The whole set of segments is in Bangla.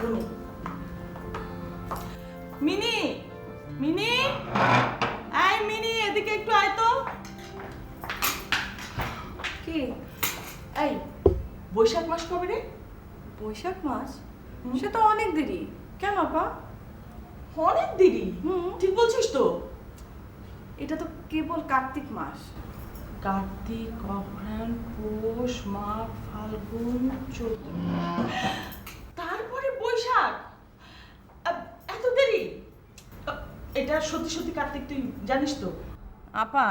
এক্ষুনি। মিনি, মিনি, আয় মিনি, এদিকে একটু আয় তো। কি? এই বৈশাখ মাস কবে রে? বৈশাখ মাস? সে তো অনেক দেরি। কেন আপা? অনেক দেরি। হুম। ঠিক বলছিস তো? এটা তো কেবল কার্তিক মাস। কার্তিক, অঘ্রাণ, পৌষ, মাঘ, ফাল্গুন, চৈত্র, তারপরে বৈশাখ। এত দেরি? এটা সত্যি সত্যি কার্তিক, তুই জানিস তো? আপা,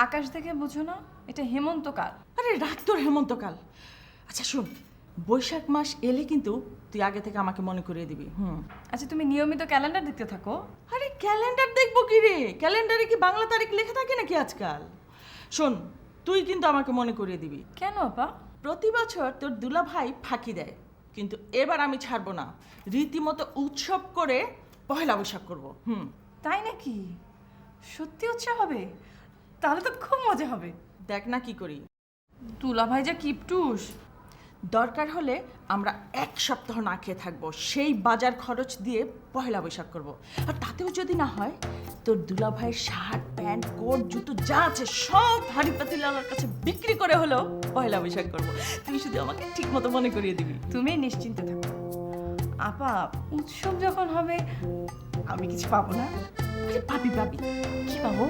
আকাশ দেখে বুঝো না, এটা হেমন্তকাল। আরে রাখ তোর হেমন্তকাল। আচ্ছা শোন, বৈশাখ মাস এলে কিন্তু তুই আগে থেকে আমাকে মনে করিয়ে দিবি। আচ্ছা, তুমি নিয়মিত ক্যালেন্ডার দেখতে থাকো। আরে ক্যালেন্ডার দেখবো কি রে? ক্যালেন্ডারে কি বাংলা তারিখ লেখা থাকে নাকি আজকাল? শোন, তুই কিন্তু আমাকে মনে করিয়ে দিবি। কেন আপা? প্রতি বছর তোর দুলাভাই ফাঁকি দেয়, কিন্তু এবার আমি ছাড়বো না। রীতিমতো উৎসব করে পয়লা বৈশাখ করবো। তাই নাকি? সত্যি উৎসব হবে? তাহলে তো খুব মজা হবে। দেখ না কি করি। দুলাভাই যা কিপটুস। দরকার হলে আমরা 1 সপ্তাহ না খেয়ে থাকবো, সেই বাজার খরচ দিয়ে পয়লা বৈশাখ করব। আর তাতেও যদি না হয়, তোর দুলাভাইয়ের শার্ট, প্যান্ট, কোট, জুতো যা আছে সব হাড়ি পাতিলার কাছে বিক্রি করে হলেও পয়লা বৈশাখ করব। তুই শুধু আমাকে ঠিক মতো মনে করিয়ে দিবি। তুমি নিশ্চিন্তে থাকো আপা। উৎসব যখন হবে, আমি কিছু পাবো না? আরে পাবি পাবি। কি পাবো?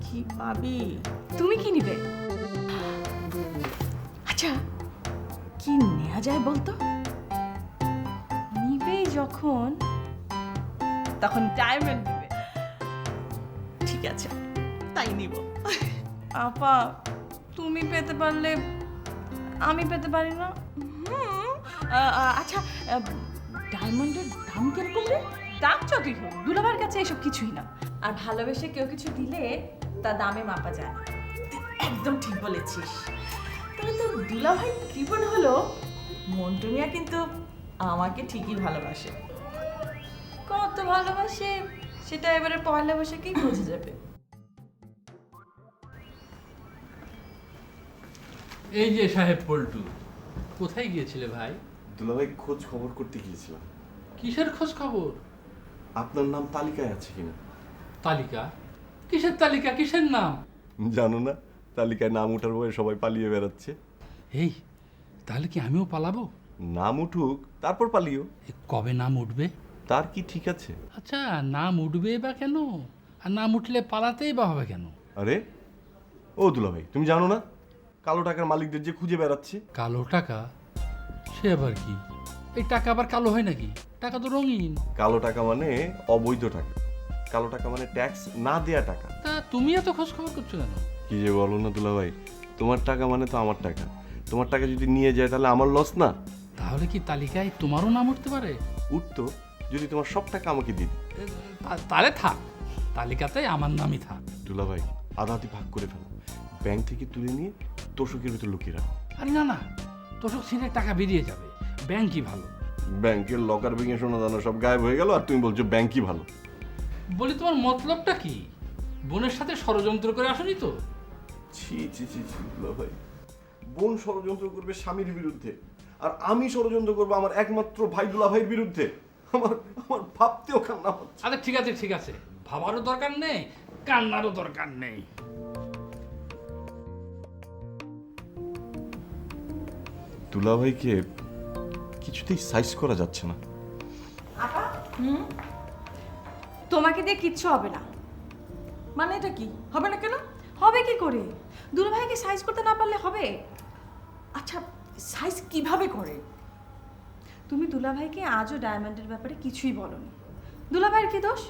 কি পাবি? তুমি কি নিবে? আচ্ছা, কি নেওয়া যায় বলতো? নিবে যখন, তখন ডায়মন্ড নিবে। ঠিক আছে, তাই নিব। আপা, তুমি পেতে পারলে আমি পেতে পারি না? আচ্ছা, ডায়মন্ডের দাম কিরকম রে? দাম যতই হোক, দুলাভাইয়ের কাছে এসব কিছুই না। আর ভালোবেসে কেউ কিছু দিলে তা দামে মাপা যায় না। তুই একদম ঠিক বলেছিস। তবে তোর দুলাভাই কৃপণ হলো, মন্টু মিয়া কিন্তু আমাকে ঠিকই ভালোবাসে। কত ভালোবাসে সেটা এবারে পয়লা বৈশাখেই বোঝা যাবে। এই যে সাহেব পল্টু, কোথায় গিয়েছিলে ভাই? দুলাভাই খোঁজ খবর করতে গিয়েছিলাম। কিসের খোঁজ খবর? আপনার নাম তালিকায় আছে কিনা। তালিকা? কিসের তালিকা, কিসের নাম? জানো না, তালিকায় নাম উঠার বয়ে সবাই পালিয়ে বেড়াচ্ছে। এই, তাহলে কি আমিও পালাবো? নাম উঠুক, তারপর পালিও। কবে নাম উঠবে? তার কি ঠিক আছে? আচ্ছা, নাম উঠবে বা কেন? আর নাম উঠলে পালাতেই বা হবে কেন? আরে ও দুলাভাই, তুমি জানো না কালো টাকার মালিকদের যে খুঁজে বেড়াচ্ছে? কালো টাকা? সে আবার কি? এই টাকা আবার কালো হয় নাকি? টাকা তো রঙিন। কালো টাকা মানে অবৈধ টাকা। কালো টাকা মানে ট্যাক্স না দেয়া টাকা। তা তুমি এত খোঁজ খবর করছো কেন? কি যে বলো না দুলাভাই, তোমার টাকা মানে তো আমার টাকা। তোমার টাকা যদি নিয়ে যায় তাহলে আমার লস না? তাহলে কি তালিকায় তোমারও নাম উঠতে পারে? উঠতো যদি তোমার সব টাকা আমাকে দিত। তাহলে থাক, তালিকাতে আমার নামই থাক। দুলাভাই, আধা আধি ভাগ করে ফেলো। ব্যাংক থেকে তুলে নিয়ে তোষকের ভিতর লুকিয়ে রাখো। আরে না না, তোষক ছিঁড়ে টাকা বেরিয়ে যাবে, ব্যাংকই ভালো। ব্যাংকের লকার ভেঙে সোনা দানা সব গায়েব হয়ে গেল, আর তুমি বলছো ব্যাংকই ভালো। বলি, তোমার মতলবটা কি? বোনের সাথে ষড়যন্ত্র করে আসনি তো? ছি ছি ছি ছি দুলাভাই, বোন ষড়যন্ত্র করবে স্বামীর বিরুদ্ধে, আর আমি ষড়যন্ত্র করবো আমার একমাত্র ভাই দুলাভাইয়ের বিরুদ্ধে? আমার আমার ভাবতেও কান্না হচ্ছে। আচ্ছা ঠিক আছে, ঠিক আছে, ভাবারও দরকার নেই, কান্নারও দরকার নেই। দুলাভাইকে কিছুতেই সাইজ করা যাচ্ছে না। আপা, তোমাকে দিয়ে কিচ্ছু হবে না। মানে এটা কি হবে না কেন? হবে কি করে? দুলাভাইকে সাইজ করতে না পারলে হবে? আচ্ছা, সাইজ কিভাবে করে? তুমি দুলাভাইকে আজও ডায়মন্ডের ব্যাপারে কিছুই বলোনি। দুলাভাইয়ের কি দোষ?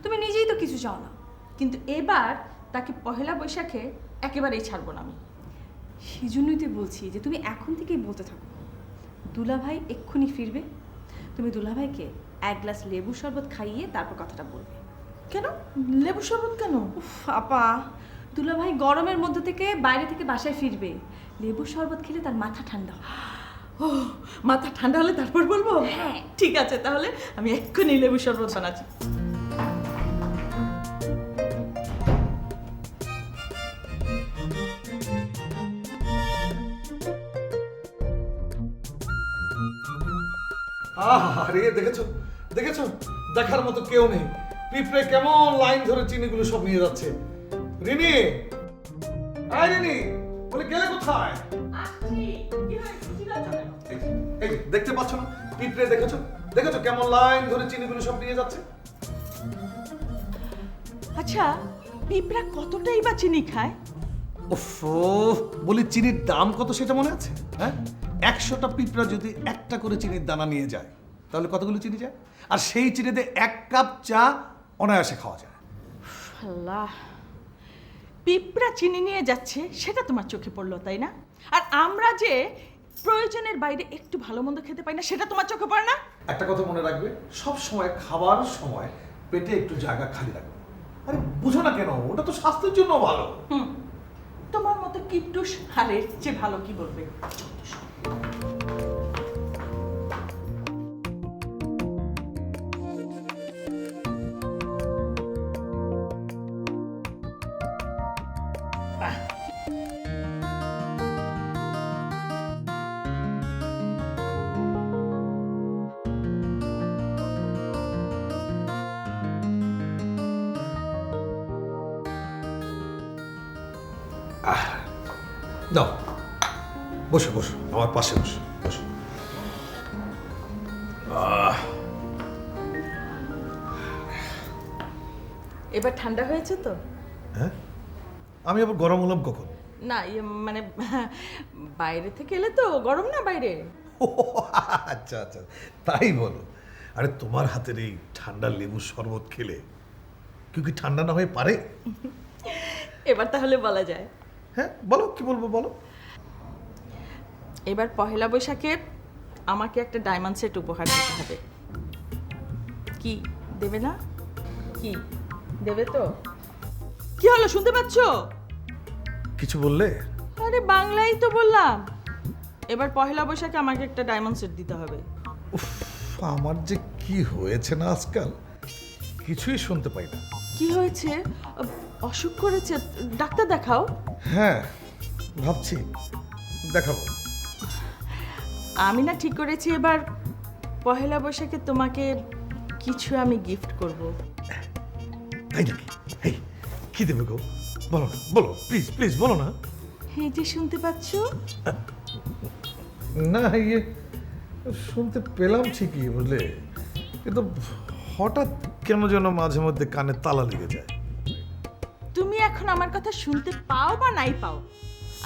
তুমি নিজেই তো কিছু চাও না। কিন্তু এবার তাকে পহেলা বৈশাখে একেবারেই ছাড়বো না আমি। সেজন্যই তো বলছি যে তুমি এখন থেকেই বলতে থাকো। দুলাভাই এক্ষুনি ফিরবে, তুমি দুলাভাইকে 1 গ্লাস লেবু শরবত খাইয়ে তারপর কথাটা বলবে। কেন লেবু শরবত কেন? উফ আপা, দুলাভাই গরমের মধ্যে থেকে বাইরে থেকে বাসায় ফিরবে, লেবু শরবত খেলে তার মাথা ঠান্ডা হবে। ও, মাথা ঠান্ডা হলে তারপর বলবো? হ্যাঁ। ঠিক আছে, তাহলে আমি এক্ষুনি লেবু শরবত বানাচ্ছি। আরে দেখেছো দেখেছো, দেখার মতো কেউ নেই। পিঁপড়ে কেমন লাইন ধরে চিনিগুলো সব নিয়ে যাচ্ছে। রিনি, আয় রিনি, বলে গেলে কোথায়? এই যে, দেখতে পাচ্ছ না পিঁপড়ে? দেখেছো দেখেছো কেমন লাইন ধরে চিনিগুলো সব নিয়ে যাচ্ছে? আচ্ছা, পিঁপড়া কতটাই বা চিনি খায়? উফ, বলি চিনির দাম কত সেটা মনে আছে? হ্যাঁ, 100টা পিঁপড়া যদি একটা করে চিনির দানা নিয়ে যায় তাহলে কতগুলো চিনি যায়? আর সেই চিনিতে 1 কাপ চা অনায়াসে খাওয়া যায়। আল্লাহ, পিঁপড়া চিনি নিয়ে যাচ্ছে সেটা তোমার চোখে পড়লো, তাই না? আর আমরা যে প্রয়োজনের বাইরে একটু ভালো মন্দ খেতে পাই না সেটা তোমার চোখে পড়ে না? একটা কথা মনে রাখবে, সব সময় খাবার সময় পেটে একটু জায়গা খালি রাখবে। আরে বুঝো না কেন, ওটা তো স্বাস্থ্যের জন্য ভালো। তোমার মতো কিট্টুস হারের চেয়ে ভালো কি বলবে? দাও, বসো বসো, আমার পাশে বসো বসো। এবার ঠান্ডা হয়েছে তো? হ্যাঁ, আমি আবার গরম হলাম কখন? না, মানে বাইরে থেকে এলে তো গরম না বাইরে? ও, আচ্ছা আচ্ছা, তাই বলো। আরে তোমার হাতের এই ঠান্ডা লেবু শরবত খেলে কেউ কি ঠান্ডা না হয়ে পারে? এবার তাহলে বলা যায়। হ্যাঁ বলো, কি বলবো বলো। এবার পহেলা বৈশাখে আমাকে একটা ডায়মন্ড সেট উপহার দিতে হবে। কি দেবে না? কি দেবে তো? কি হলো, শুনতে পাচ্ছ? কিছু বললে? আরে বাংলাই তো বললাম। এবার পহেলা বৈশাখে আমাকে একটা ডায়মন্ড সেট দিতে হবে। উফ, আমার যে কি হয়েছে না আজকাল, কিছুই শুনতে পাই না। কি হয়েছে? অসুখ করেছে? ডাক্তার দেখাও। হ্যাঁ, ভাবছি দেখাবো। আমি না ঠিক করেছি এবার পহেলা বৈশাখে তোমাকে কিছু আমি গিফট করব। তাই নাকি? এই, কি দেবে গো? বলো না, বলো প্লিজ প্লিজ, বলো না। এই যে শুনতে পাচ্ছ? না, ইয়ে শুনতে পেলাম ঠিকই, বুঝলে, কিন্তু হঠাৎ কেন যেন মাঝে মধ্যে কানে তালা লেগে যায়। তুমি এখন আমার কথা শুনতে পাও বা নাই পাও,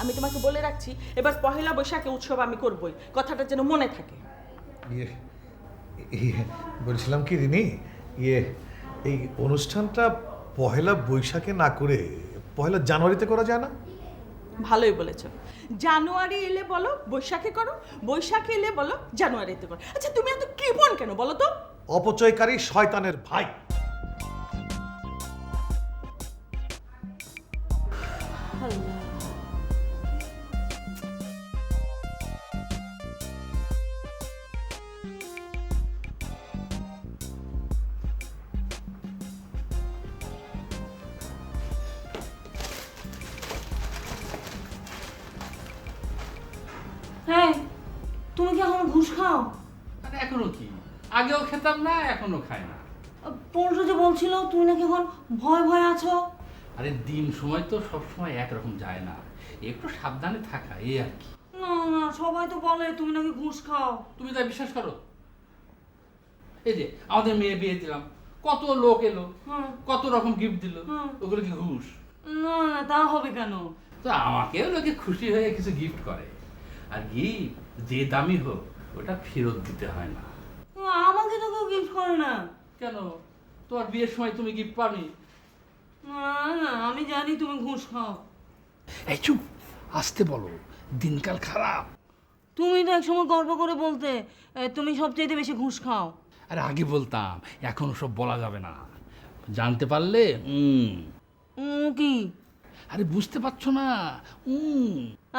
আমি তোমাকে বলে রাখছি এবার পহেলা বৈশাখে উৎসব আমি করবই, কথাটা যেন মনে থাকে। ইয়ে ইয়ে, বলছিলাম কি রিনি, ইয়ে এই অনুষ্ঠানটা পহেলা বৈশাখে না করে পহেলা জানুয়ারিতে করা যায় না? ভালোই বলেছো। জানুয়ারি এলে বলো বৈশাখে করো, বৈশাখে এলে বলো জানুয়ারিতে করো। আচ্ছা তুমি এত কৃপণ কেন বলো তো? অপচয়কারী শয়তানের ভাই। হ্যাঁ, তুমি কি এখন ঘুষ খাও? আরে এখনো কি, আগেও খেতাম না, এখনো খাই না। পল্টু যে বলছিল তুমি নাকি এখন ভয় ভয় আছো। আরে দিন সময় তো সব সময় একরকম যায় না, একটু সাবধানে থাকা এই আর কি। না না, সবাই তো বলে তুমি নাকি ঘুষ খাও। তুমি তাই বিশ্বাস করো? এই যে আমাদের মেয়ে বিয়ে দিলাম, কত লোক এলো, কত রকম গিফট দিল, ওগুলো কি ঘুষ? না না, তা হবে কেন? তো আমাকেও লোকে খুশি হয়ে কিছু গিফট করে, আর গিফট যে দামি হোক ওটা ফেরত দিতে হয় না। আমাকে তো কেউ গিফট করে না। কেন, তোমার বিয়ের সময় তুমি গিফট পাওনি? না না, আমি জানি তুমি ঘুষ খাও। এই চুপ, আসতে বলো, দিনকাল খারাপ। তুমি তো একসময় গর্ব করে বলতে তুমি সবচেয়ে বেশি ঘুষ খাও। আরে আগে বলতাম, এখন সব বলা যাবে না, জানতে পারলে কি? আরে বুঝতে পারছো না?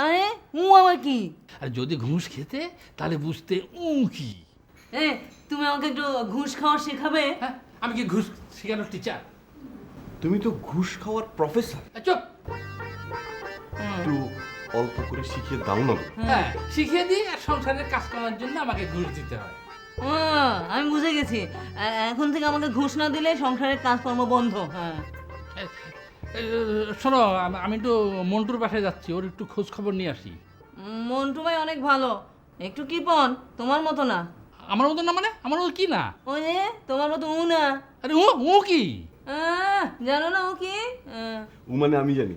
আরে আবার কি? আর যদি ঘুষ খেতে তাহলে বুঝতে কি। তুমি আমাকে একটু ঘুষ খাওয়া শেখাবে? হ্যাঁ, আমি কি ঘুষ শেখানোর টিচার? তুমি তো ঘুষ খাওয়ার প্রফেসর। চুপ। একটু অল্প করে শিখিয়ে দাও না। হ্যাঁ, শিখিয়ে দিই, আর সংসারের কাজ করার জন্য আমাকে ঘুষ দিতে হয়। আমি বুঝে গেছি। এখন থেকে আমাকে ঘুষ না দিলে সংসারের কাজকর্ম বন্ধ। হ্যাঁ, শোনো, আমি একটু মন্টুর বাসায় যাচ্ছি, ওর একটু খোঁজ খবর নিয়ে আসি। মন্টু ভাই অনেক ভালো, একটু কৃপণ, তোমার মতো না। আমার মতো না মানে? আমার মতো কি না? ওই যে তোমার মতো উ না। আরে ও কি? জানো না ও কি? উ মানে আমি জানি।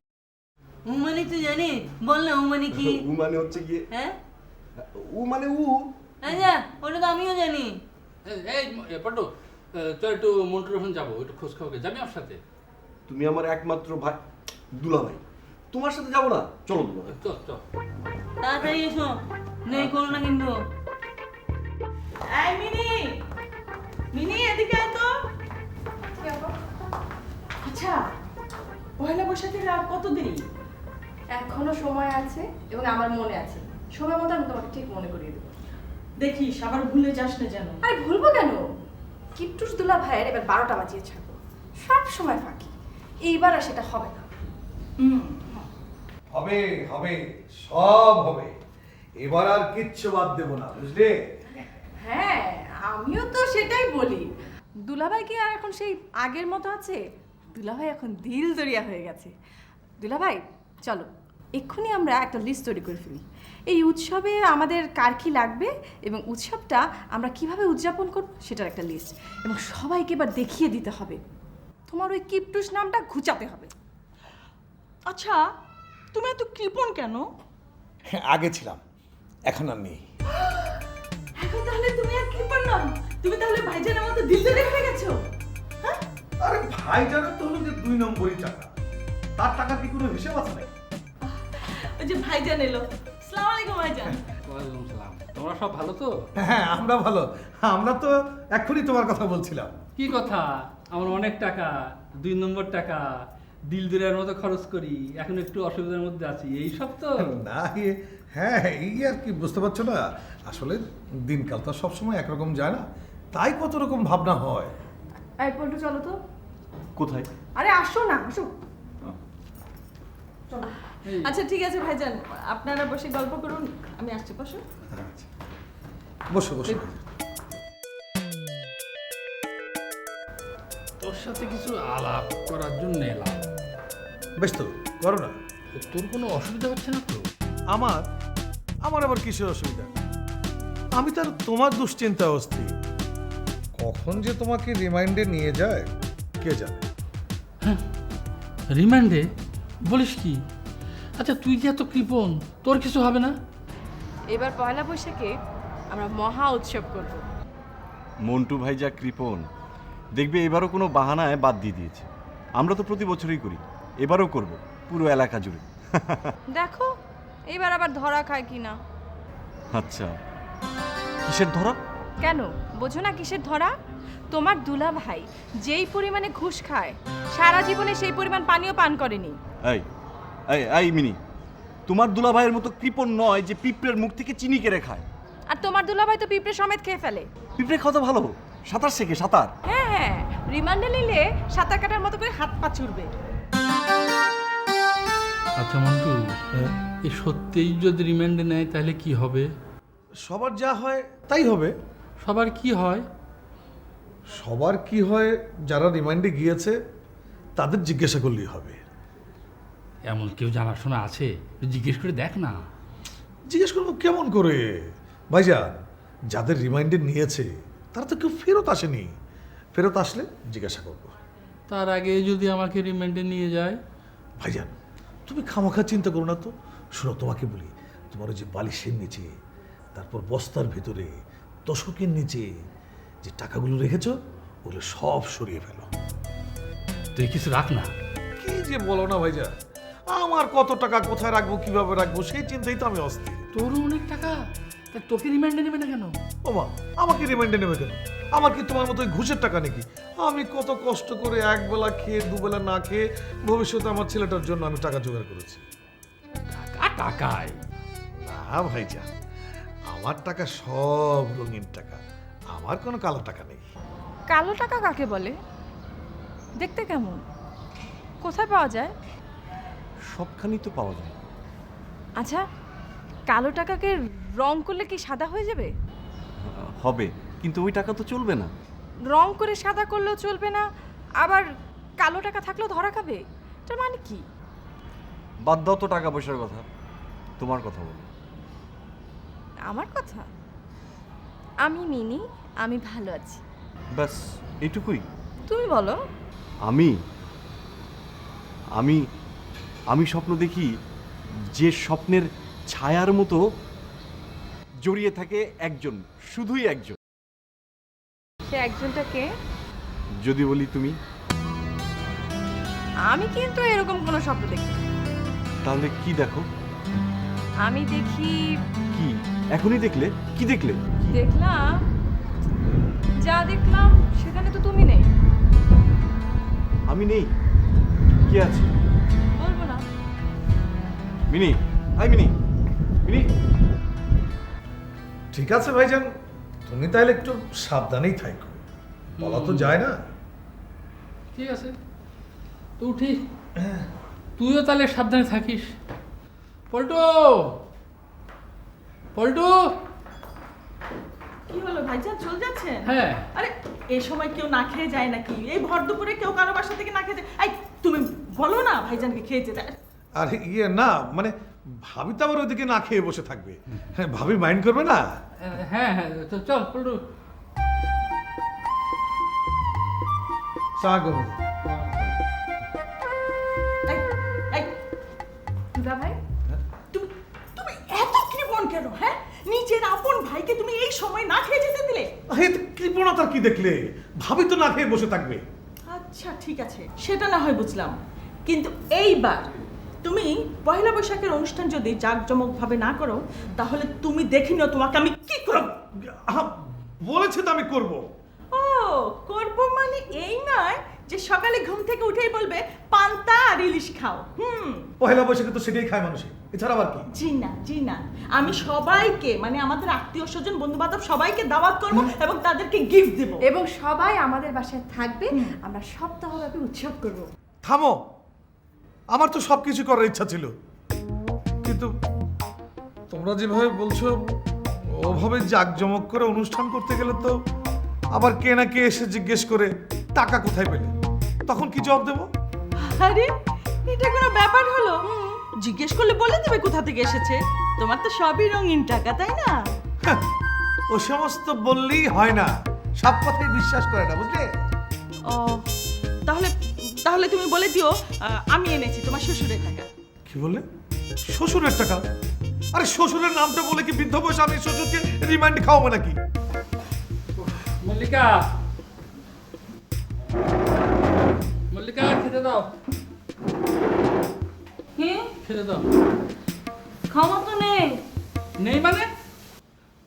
উ মানে তুই জানিস? বল না উ মানে কি? উ মানে হচ্ছে গিয়ে, হ্যাঁ, উ মানে উ। আচ্ছা, ওটা তো আমিও জানি। এই পট্টু, চল একটু মন্টুর ওখানে যাবো, একটু খোঁজ খবর, যাবি আমার সাথে? তুমি আমার একমাত্র ভাই দুলাভাই, তোমার সাথে যাবো না? চলো দুলাভাই। চল চল। তাড়াতাড়ি এসো, নেই করো না কিন্তু। এই মিনি, মিনি এদিকে আয় তো। আচ্ছা, পয়লা বৈশাখের আর কত দেরি? এখনো সময় আছে এবং আমার মনে আছে, সময় মতো আমি তোমাকে ঠিক মনে করিয়ে দেবো। দেখিস আবার ভুলে যাস না যেন। আরে ভুলবো কেন? কিট্টুস দুলা ভাইয়ের এবার 12টা বাজিয়ে ছাড়বো, সব সময় ফাঁকি। এইবার আর সেটা হবে না। হবে হবে, সব হবে। এবার আর কিচ্ছু বাদ দেবো না, বুঝলে? হ্যাঁ, আমিও তো সেটাই বলি। দুলাভাই কি আর এখন সেই আগের মতো আছে? দুলাভাই এখন দিল দরিয়া হয়ে গেছে। দুলাভাই চলো এক্ষুনি আমরা একটা লিস্ট তৈরি করে ফেলি। এই উৎসবে আমাদের কার কি লাগবে এবং উৎসবটা আমরা কিভাবে উদযাপন করব সেটার একটা লিস্ট, এবং সবাইকে এবার দেখিয়ে দিতে হবে। তোমার ওই কিপটুস নামটা ঘুচাতে হবে। আচ্ছা, তুমি এত কৃপণ কেন? আগে ছিলাম, এখন আর নেই। এখন তাহলে তুমি আর কৃপণ না, তুমি তাহলে ভাইজানের মতো দিলদারি হয়ে গেছো। আরে ভাই জানো তো হলো যে 2 নম্বরই টাকা, তার টাকা কি কোনো হিসেব আছে নাকি? ওই যে ভাইজান এলো। আসসালামু আলাইকুম ভাইজান। ওয়ালাইকুম সালাম। তোমরা সব ভালো তো? হ্যাঁ, আমরা ভালো। আমরা তো এক্ষুনি তোমার কথা বলছিলাম। কি কথা? আমার অনেক টাকা, 2 নম্বর টাকা, দিল দিলের মতো খরচ করি, এখন একটু অসুবিধার মধ্যে আছি, এই সব তো। না, হ্যাঁ, এই আর কি, বুঝতে পারছো না? আসলে দিনকাল তো সবসময় একরকম যায় না, তাই কত রকম ভাবনা হয়। এই পল্টু চলো তো। কোথায়? আরে আসো না, আসো। এই, আচ্ছা ঠিক আছে ভাইজান, আপনারা বসে গল্প করুন, আমি আসছি। বসো। আচ্ছা, বসো বসো। তোর সাথে কিছু আলাপ করার জন্য এলাম। বেশ তো, করো না। তোর কোনো অসুবিধা হচ্ছে না তো? আমার আমার আবার কিসের অসুবিধা? আমি তো আর তোমার দুশ্চিন্তা অস্থির। কখন যে তোমাকে রিমাইন্ডে নিয়ে যায় কে জানে। রিমান্ডে? বলিস কি? আচ্ছা, তুই যে এত কৃপণ, তোর কিছু হবে না? এবার পয়লা বৈশাখে আমরা মহা উৎসব করব। মন্টু ভাই যা কৃপণ, দেখবে এবারও কোনো বাহানায় বাদ দিয়ে দিয়েছে। আমরা তো প্রতি বছরই করি, এবারও করব, পুরো এলাকা জুড়ে। দেখো এবার আবার ধরা খায় কিনা। আচ্ছা, কিসের ধরা? কেন বোঝো না কিসের ধরা? তোমার দুলা ভাই যেই পরিমাণে ঘুষ খায়, সারা জীবনে সেই পরিমাণ পানিও পান করেনি। এই এই এই মিনি, তোমার দুলাভাইয়ের মতো কৃপণ নয় যে পিঁপড়ের মুখ থেকে চিনি কেড়ে খায়। আর তোমার দুলা ভাই তো পিঁপড়ে সমেত খেয়ে ফেলে। পিঁপড়ে খাওয়া তো ভালো, সাঁতার শেখে, সাঁতার। হ্যাঁ হ্যাঁ, রিমান্ডে নিলে সাঁতার কাটার মতো করে হাত পা ছুড়বে। আচ্ছা মন্টু, এই সত্যিই যদি রিমান্ডে নেয় তাহলে কি হবে? সবার যা হয় তাই হবে। সবার কি হয়? সবার কি হয়, যারা রিমাইন্ডে গিয়েছে তাদের জিজ্ঞাসা করলেই হবে। এমন কেউ জানাশোনা আছে? একটু জিজ্ঞেস করে দেখ না। জিজ্ঞেস করবো কেমন করে? ভাইজান, যাদের রিমাইন্ডে নিয়েছে তারা তো কেউ ফেরত আসেনি। ফেরত আসলে জিজ্ঞাসা করবো। তার আগে যদি আমাকে রিমান্ডে নিয়ে যায়? ভাইজান, তুমি খামাখা চিন্তা করো না তো। শোনো, তোমাকে বলি, তোমার ওই যে বালিশের নিচে, তারপর বস্তার ভেতরে, তোশকের নিচে যে টাকাগুলো রেখেছো, ওগুলো সব সরিয়ে ফেলো। তুই কিছু রাখ না। কি যে বলো না ভাইজান, আমার কত টাকা কোথায় রাখবো, কিভাবে রাখবো, সেই চিন্তাই তো আমি অস্থির। তোরও অনেক টাকা, তা তোকে রিমান্ডে নেবে না কেন? ওমা, আমাকে রিমাইন্ডে নেবে কেন? আমার কি তোমার মতো ওই ঘুষের টাকা নাকি? আমি কত কষ্ট করে একবেলা খেয়ে দুবেলা না খেয়ে ভবিষ্যতে আমার ছেলেটার জন্য আমি টাকা জোগাড় করেছি। টাকা টাকায়। না ভাইজান, আমার টাকা সব রঙিন টাকা, আমার কোনো কালো টাকা নেই। কালো টাকা কাকে বলে? দেখতে কেমন? কোথায় পাওয়া যায়? সবখানি তো পাওয়া যায়। আচ্ছা, কালো টাকাকে রং করলে কি সাদা হয়ে যাবে? হবে, কিন্তু ওই টাকা তো চলবে না। রং করে সাদা করলেও চলবে না, আবার কালো টাকা থাকলেও ধরা খাবে, এটার মানে কি? বাদ দাও তো টাকা পয়সার কথা, তোমার কথা বলো। আমার কথা? আমি মিনি, আমি ভালো আছি। ব্যাস এইটুকুই? তুমি বলো। আমি আমি আমি স্বপ্ন দেখি যে স্বপ্নের ছায়ার মতো জড়িয়ে থাকে একজন, শুধুই একজন। সে একজনটাকে? যদি বলি তুমি। আমি কিন্তু এরকম কোনো স্বপ্ন দেখি না। তাহলে কি দেখো? আমি দেখি, কি এখনই দেখলে? কি দেখলে? দেখলাম, যা দেখলাম সেখানে তো তুমি নেই। আমি নেই? কি আছে? বলবো না। মিনি, হাই মিনি, মিনি। ঠিক আছে ভাইজান, তুমি তাহলে একটু সাবধানেই থাকো, বলা তো যায় না। ঠিক আছে, তো উঠি। তুইও তাহলে সাবধানে থাকিস। পল্টু, পল্টু। কি হলো ভাইজান, চলে যাচ্ছেন? হ্যাঁ। আরে এই সময় কেউ না খেয়ে যায় নাকি? এই ভর দুপুরে কেউ কারো বাসা থেকে না খেয়ে যায়? এই তুমি বলো না ভাইজানকে খেয়ে যেতে। আর না মানে ভাবি তো আবার ওইদিকে না খেয়ে বসে থাকবে, হ্যাঁ ভাবি মাইন্ড করবে না। হ্যাঁ হ্যাঁ, তো চল পল্টু। চা করবে। এই, এই, দুলা ভাই, তুমি তুমি এত কৃপণ কেন? হ্যাঁ, নিজের আপন ভাইকে তুমি এই সময় না খেয়ে যেতে দিলে? কৃপণতা কি দেখলে? ভাবি তো না খেয়ে বসে থাকবে। আচ্ছা ঠিক আছে, সেটা না হয় বুঝলাম, কিন্তু এইবার তুমি পয়লা বৈশাখের অনুষ্ঠান যদি জাঁকজমকভাবে না করো, তাহলে তুমি দেখে নিও তোমাকে আমি কি করব। বলেছে তো আমি করব। ও করব মানে এই নয় যে সকালে ঘুম থেকে উঠেই বলবে পান্তা আর ইলিশ খাও। পয়লা বৈশাখে তো সেটাই খায় মানুষে, এছাড়া আবার কি? জি না জি না, আমি সবাইকে মানে আমাদের আত্মীয় স্বজন বন্ধু বান্ধব সবাইকে দাওয়াত করব এবং তাদেরকে গিফট দেব। এবং সবাই আমাদের বাসায় থাকবে, আমরা সপ্তাহব্যাপী উৎসব করব। থামো, আমার তো সবকিছু করার ইচ্ছা ছিল, কিন্তু তোমরা যেভাবে বলছো ওভাবে জাঁকজমক করে অনুষ্ঠান করতে গেলে তো আবার কে না কে এসে জিজ্ঞেস করে টাকা কোথায় পেলে, তখন কি জবাব দেবো? আরে এটা কোনো ব্যাপার হলো? জিজ্ঞেস করলে বলে দেবে কোথা থেকে এসেছে। তোমার তো সবই রঙিন টাকা, তাই না? হ্যাঁ, ও সমস্ত বললেই হয় না, সব কথাই বিশ্বাস করে না, বুঝলে? ও তাহলে তাহলে তুমি বলে দিও আমি এনেছি তোমার শ্বশুরের টাকা। কি বললে? শ্বশুরের টাকা? আরে শ্বশুরের নামটা বলে কি বৃদ্ধ বয়সে আমি শ্বশুরকে রিমাইন্ড খাওয়াবো নাকি? মল্লিকা, মল্লিকা খেতে দাও, কি খেতে দাও। খাওয়া তো নেই। নেই মানে?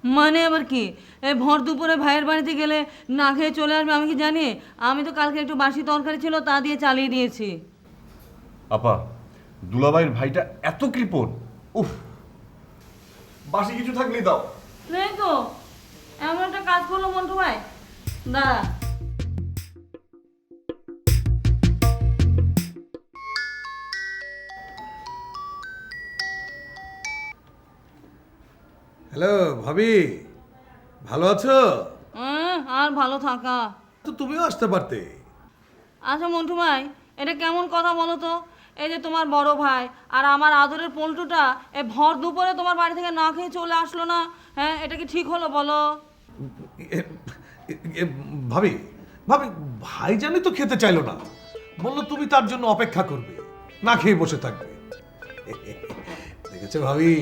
মানে আবার কি? এই ভর দুপুরে ভাইয়ের বাড়িতে গেলে না খেয়ে চলে আসবে আমি কি জানি? আমি তো কালকে একটু বাসি তরকারি ছিল তা দিয়ে চালিয়ে দিয়েছি। আপা, দুলাভাইয়ের ভাইটা এত কৃপণ। উফ, বাসি কিছু থাকলেই দাও। নেই তো, এমন একটা কাজ করলো মন্টু ভাই। দাঁড়া, হ্যালো ভাবি, ভালো আছো? আর ভালো থাকা। তো তুমিও আসতে পারতে। আচ্ছা মন্টু ভাই, এটা কেমন কথা বলো তো? এই যে তোমার বড় ভাই আর আমার আদরের পল্টুটা এই ভর দুপুরে তোমার বাড়ি থেকে না খেয়ে চলে আসলো না, হ্যাঁ এটা কি ঠিক হলো বলো? ভাবি ভাবি ভাইজানি তো খেতে চাইলো না, বললো তুমি তার জন্য অপেক্ষা করবে, না খেয়ে বসে থাকবে। দেখেছো ভাবি,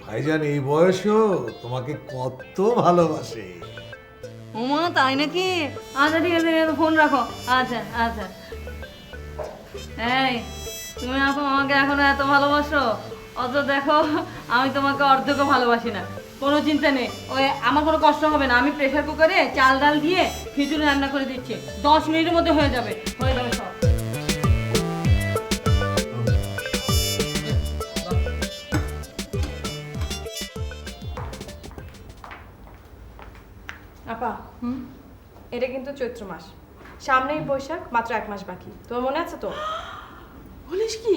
ভাইজান এই বয়সেও তোমাকে কত ভালোবাসে। ওমা তাই নাকি? আচ্ছা ঠিক আছে, ফোন রাখো। আচ্ছা আচ্ছা। এই তুমি এখন আমাকে এখনো এত ভালোবাসো, অত দেখো আমি তোমাকে অর্ধেকও ভালোবাসি না। কোনো চিন্তা নেই, ওই আমার কোনো কষ্ট হবে না। আমি প্রেসার কুকারে চাল ডাল দিয়ে খিচুড়ি রান্না করে দিচ্ছি, 10 মিনিটের মধ্যে হয়ে যাবে সব। আপা, এটা কিন্তু চৈত্র মাস, সামনেই বৈশাখ, মাত্র 1 মাস বাকি। তোমার মনে আছে তো? বলিস কি?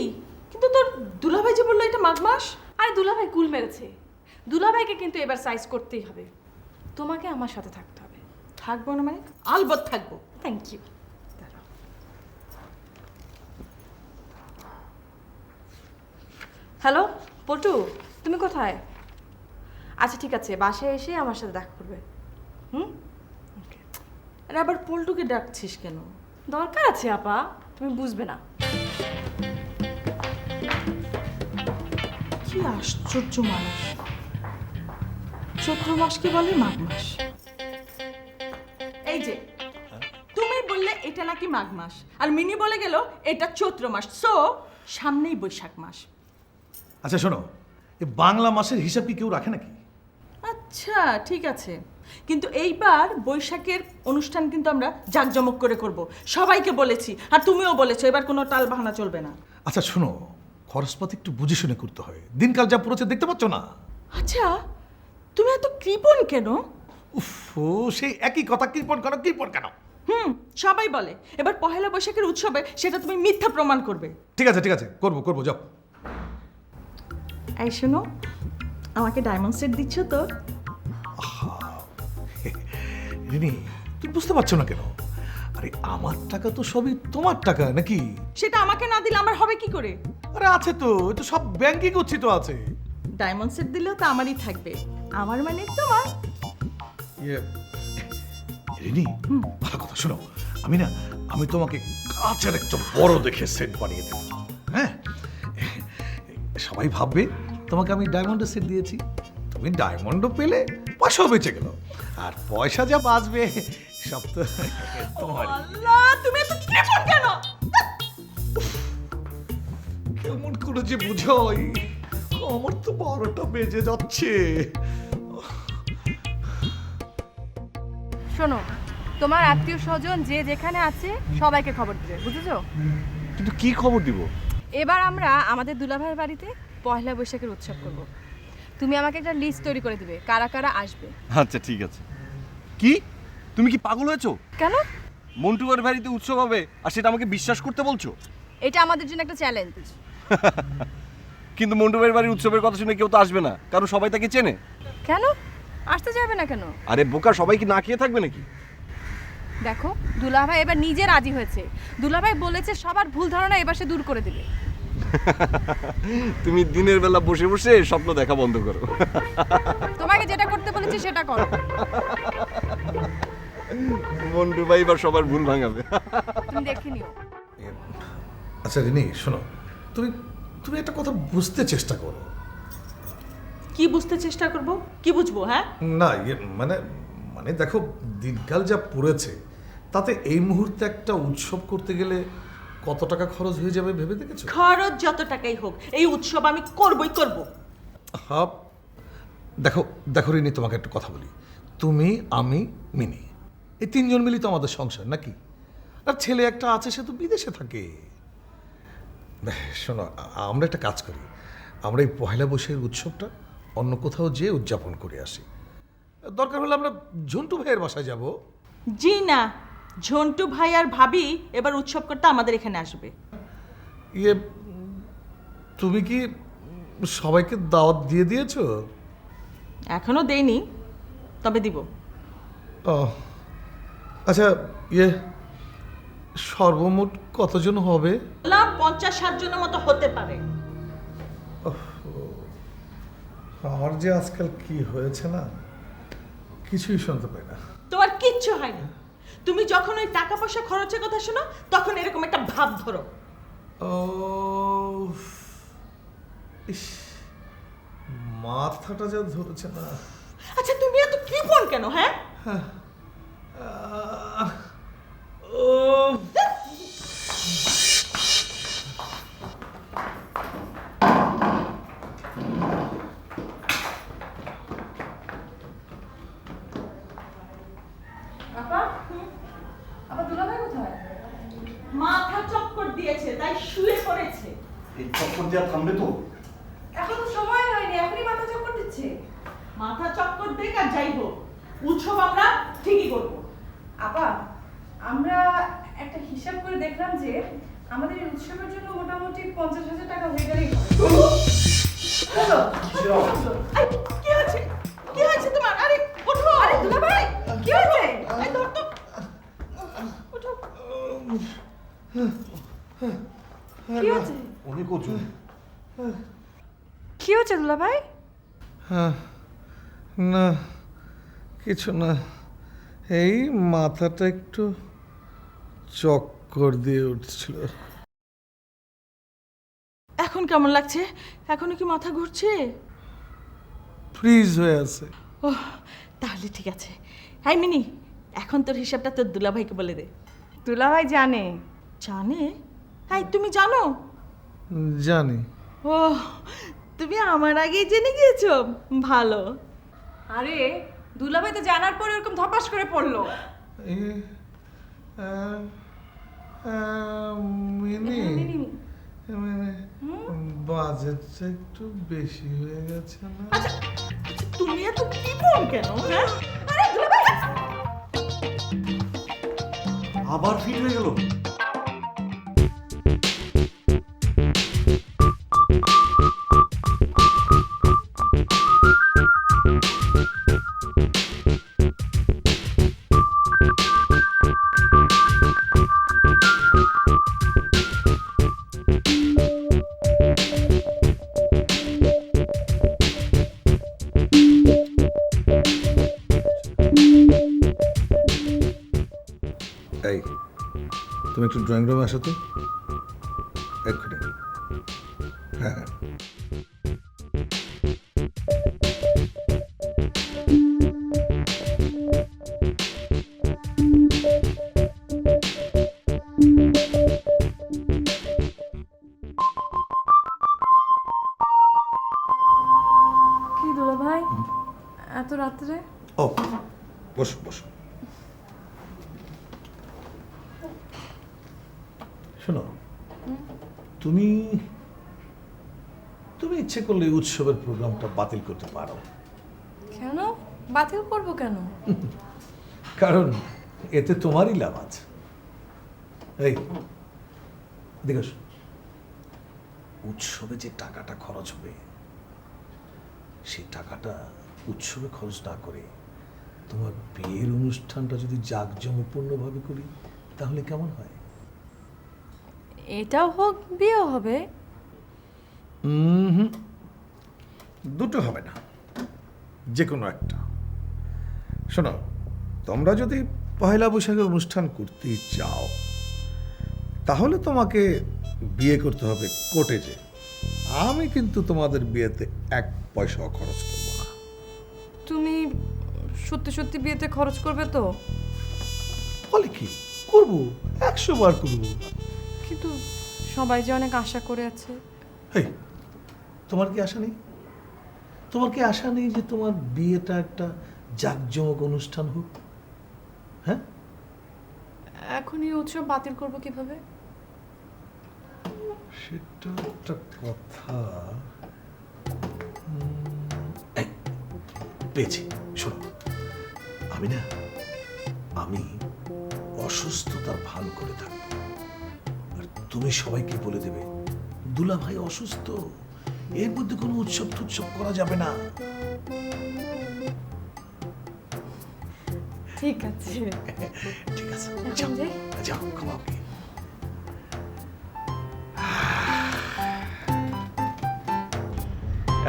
কিন্তু তোর দুলাভাই যে বললো এটা মাঘ মাস। আরে দুলাভাই কুল মেরেছে, দুলাভাইকে কিন্তু এবার সাইজ করতেই হবে। তোমাকে আমার সাথে থাকতে হবে। থাকবো না মানে? আলবৎ থাকবো। Thank you. হ্যালো পল্টু, তুমি কোথায়? আচ্ছা ঠিক আছে, বাসায় এসে আমার সাথে দেখা করবে। হুম, আরে আবার পল্টুকে ডাকছিস কেন? দরকার আছে আপা, তুমি বুঝবে না। কি আশ্চর্য মানুষ! চৈত্র মাসকে বলে মাঘ মাস। এই যে তুমি বললে এটা নাকি মাঘ মাস, আর মিনি বলে গেল এটা চৈত্র মাস, সো সামনেই বৈশাখ মাস। আচ্ছা শোনো, এই বাংলা মাসের হিসাব কি কেউ রাখে নাকি? আচ্ছা ঠিক আছে, কিন্তু এইবার বৈশাখের অনুষ্ঠান কিন্তু আমরা জাঁকজমক করে করব, সবাইকে বলেছি, আর তুমিও বলেছো, এবার কোনো টাল বাহানা চলবে না। আচ্ছা শোনো, খরচপাতি একটু বুঝে শুনে করতে হয়, দিনকাল যা পড়েছে দেখতে পাচ্ছ না? আচ্ছা তুমি এত কৃপণ কেন? উফ, সেই একই কথা, কৃপণ কেন? সবাই বলে, এবার পহেলা বৈশাখের উৎসবে সেটা তুমি মিথ্যা প্রমাণ করবে। ঠিক আছে করবো যাও। এই শোনো, আমাকে ডায়মন্ড সেট দিচ্ছ তো? রিনি, তুমি বুঝতে পারছো না কেন? আরে আমার টাকা তো সবই তোমার টাকা নাকি? সেটা আমাকে না দিলে আমার হবে কি করে? আরে আছে তো, এ তো সব ব্যাংকে গচ্ছিত আছে। ডায়মন্ড সেট দিলেও তো আমারই থাকবে, আমার মানে তোমার। ইয়ে, রিনি, ভালো কথা শোনো, আমি তোমাকে কাচের একটা বড় দেখে সেট বানিয়ে দেব। হ্যাঁ, সবাই ভাববে তোমাকে আমি ডায়মন্ডের সেট দিয়েছি, তুমি ডায়মন্ডও পেলে, পয়সাও বেঁচে গেল, আর পয়সা যা বাঁচবে সব তো তোমার। আল্লাহ, তুমি এত কৃপণ কেন? কেমন করে যে বুঝাই, আমার তো 12টা বেজে যাচ্ছে। শোনো, তোমার আত্মীয় স্বজন যে যেখানে আছে সবাইকে খবর দিবে, বুঝেছো? কিন্তু কি খবর দিব? এবার আমরা আমাদের দুলাভাইয়ের বাড়িতে পয়লা বৈশাখের উৎসব করব। তুমি আমাকে একটা লিস্ট তৈরি করে দিবে, কারা কারা আসবে। আচ্ছা ঠিক আছে। কি, তুমি কি পাগল হয়েছো? কেন? মন্টুবার বাড়িতে উৎসব হবে আর সেটা আমাকে বিশ্বাস করতে বলছো? এটা আমাদের জন্য একটা চ্যালেঞ্জ। কিন্তু মন্টুবার বাড়ির উৎসবের কথা শুনে কেউ তো আসবে না, কারণ সবাই তাকে চেনে। কেন আসতে যাবে না কেন? আরে বোকা, সবাই কি না খেয়ে থাকবে নাকি? দেখো, দুলাভাই এবার নিজে রাজি হয়েছে। দুলাভাই বলেছে সবার ভুল ধারণা এবার সে দূর করে দেবে। তুমি দিনের বেলা বসে বসে স্বপ্ন দেখা বন্ধ করো। তোমাকে যেটা করতে বলেছি সেটা করো। মন্টু ভাই এবার সবার ভুল ভাঙাবে। তুমি দেখে নিও। আচ্ছা রিনি শোনো, তুমি একটা কথা বুঝতে চেষ্টা করো। কি বুঝতে চেষ্টা করব? কি বুঝবো? হ্যাঁ, না মানে দেখো, দিনকাল যা পড়েছে তাতে এই মুহূর্তে একটা উৎসব করতে গেলে কত টাকা খরচ হয়ে যাবে ভেবে দেখেছো? খরচ যত টাকাই হোক, এই উৎসব আমি করবই করব। হ্যাঁ, দেখো রিনি, তোমাকে একটা কথা বলি, তুমি, আমি, মিনি, এই 3 জন মিলি তো আমাদের সংসার নাকি? আর ছেলে একটা আছে, সে তো বিদেশে থাকে। শোনো, আমরা একটা কাজ করি, আমরা এই পয়লা বৈশাখের উৎসবটা অন্য কোথাও যেয়ে উদযাপন করে আসি। দরকার হলে আমরা ঝন্টু ভাইয়ের বাসায় যাব। জি না, ঝন্টু ভাই আর ভাবি এবার উৎসব করতে আমাদের এখানে আসবে। ইয়ে, তুমি কি সবাইকে দাওয়াত দিয়ে দিয়েছো? এখনো দেইনি, তবে দিব। ও আচ্ছা, সর্বমোট কতজন হবে? 50-60 জনের মতো হতে পারে। আমার যে আজকাল কি হয়েছে না, কিছুই শুনতে পাই না। তোমার কিচ্ছু হয়নি, তুমি যখন ওই টাকা পয়সা খরচের কথা শোনো তখন এরকম একটা ভাব ধরো। ও ইস, মাথাটা যা ধরেছে না। আচ্ছা তুমি এত কৃপণ কেন? হ্যাঁ, ও দুলাভাই কোথায়? মাথা চক্কর দিয়েছে তাই শুয়ে পড়েছে। এই চক্কর দেওয়া থামবে তো? এখন তো সময় হয়নি, এখনই মাথা চক্কর দিচ্ছে। মাথা চক্কর দেখ আর যাই হোক, উৎসব আমরা ঠিকই করবো। আপা, আমরা একটা হিসাব করে দেখলাম যে আমাদের এই উৎসবের জন্য মোটামুটি 50,000 টাকা হয়ে গেলেই হয়। এই, কি হয়েছে তোমার? আরে ওঠো। আরে কচু। কি হচ্ছে দুলাভাই? হ্যাঁ, না কিছু না, এই মাথাটা একটু চক্কর দিয়ে উঠছিল। এখন কেমন লাগছে? এখনো কি মাথা ঘুরছে? ফ্রিজ হয়ে আছে। ও তাহলে ঠিক আছে। হাই মিনি, এখন তোর হিসাবটা তোর দুলাভাইকে বলে দে। দুলাভাই জানে। জানে? হাই তুমি জানো? জানি। ও তুমি আমার আগেই জেনে গিয়েছো, ভালো। আরে দুলাভাই তো জানার পরে এরকম ধপাস করে পড়লো। মিনি, বাজেটটা একটু বেশি হয়ে গেছে না? আচ্ছা তুমি এত কি বল কেন? হ্যাঁ আরে দুলাভাই আবার ফিট হয়ে গেল। এই তুমি একটু ড্রয়িং রুমে আসো তো এক্ষুনি। হ্যাঁ হ্যাঁ। কি দুলাভাই এত রাত্রে? ও বসো বসো। শোনো, তুমি তুমি ইচ্ছে করলে এই উৎসবের প্রোগ্রামটা বাতিল করতে পারো। কেন বাতিল করব কেন? কারণ এতে তোমারই লাভ আছে। এই দেখো, উৎসবে যে টাকাটা খরচ হবে সেই টাকাটা উৎসবে খরচ না করে তোমার বিয়ের অনুষ্ঠানটা যদি জাঁকজমকপূর্ণভাবে করি তাহলে কেমন হয়? এটাও হোক বিয়ে হবে? দুটো হবে না, যে কোনো একটা। শোনো, তোমরা যদি পয়লা বৈশাখের অনুষ্ঠান করতেই চাও তাহলে তোমাকে বিয়ে করতে হবে কোর্টে যে। আমি কিন্তু তোমাদের বিয়েতে 1 পয়সাও খরচ করব না। তুমি সত্যি সত্যি বিয়েতে খরচ করবে তো? বলে কি করবো, 100 বার করবো। কিন্তু সবাই যে অনেক আশা করে আছে। হেই, তোমার কি আশা নেই? তোমার কি আশা নেই যে তোমার বিয়েটা একটা জাঁকজমক অনুষ্ঠান হোক? হ্যাঁ, এখন এই উৎসব বাতিল করব কিভাবে? সেটা একটা কথা। এই, পেয়েছি, শোনো, আমি অসুস্থতার ভান করে থাকবো, আর তুমি সবাইকে বলে দেবে দুলা ভাই অসুস্থ, এর মধ্যে কোনো উৎসব টুৎসব করা যাবে না। ঠিক আছে। ঠিক আছে, এখন যাও যাই? যাও, খাওয়া কি।